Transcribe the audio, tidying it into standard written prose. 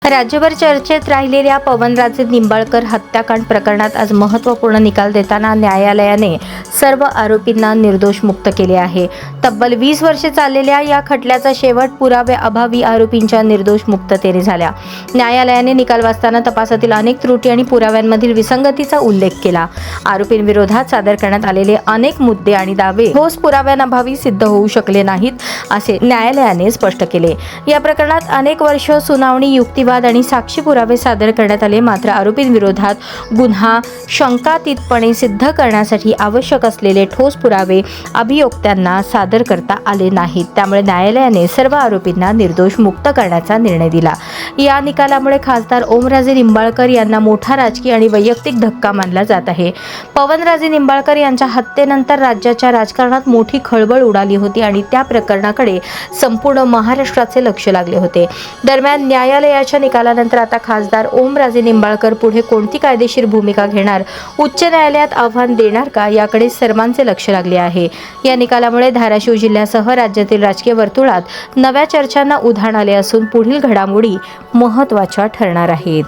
राज्यभर चर्चेत राहिलेल्या पवनराजे निंबाळकर हत्याकांड प्रकरणात आज महत्त्वपूर्ण निकाल देताना न्यायालयाने सर्व आरोपींना निर्दोष मुक्त केले आहे. तब्बल 20 वर्षे चाललेल्या या खटल्याचा शेवट पुराव्याअभावी आरोपींच्या निर्दोष मुक्ततेने झाला. न्यायालयाने निकाल वाचताना तपासातील अनेक त्रुटी आणि पुराव्यांमधील विसंगतीचा उल्लेख केला. आरोपींविरोधात सादर करण्यात आलेले अनेक मुद्दे आणि दावे ठोस पुराव्यांअभावी सिद्ध होऊ शकले नाहीत, असे न्यायालयाने स्पष्ट केले. या प्रकरणात अनेक वर्ष सुनावणी, युक्तिवाद आणि साक्षी पुरावे सादर करण्यात आले, मात्र आरोपींविरोधात गुन्हा शंकातीतपणे सिद्ध करण्यासाठी आवश्यक असलेले ठोस पुरावे अभियोक्त्यांना सादर करता आले नाहीत. त्यामुळे न्यायालयाने सर्व आरोपींना निर्दोष मुक्त करण्याचा निर्णय दिला. या निकालामुळे खासदार ओमराजे निंबाळकर यांना मोठा राजकीय आणि वैयक्तिक धक्का मानला जात आहे. पवनराजे निंबाळकर यांच्या हत्येनंतर राज्याच्या राजकारणात मोठी खळबळ उडाली होती आणि त्या प्रकरणाकडे संपूर्ण महाराष्ट्राचे लक्ष लागले होते. दरम्यान न्यायालयाच्या निकालानंतर आता खासदार ओमराजे निंबाळकर पुढे कोणती कायदेशीर भूमिका घेणार, उच्च न्यायालयात आव्हान देणार का, याकडे सर्वांचे लक्ष लागले आहे. या निकालामुळे धाराशिव जिल्ह्यासह राज्यातील राजकीय वर्तुळात नव्या चर्चांना उधाण आले असून पुढील घडामोडी महत्त्वाच्या ठरणार आहेत.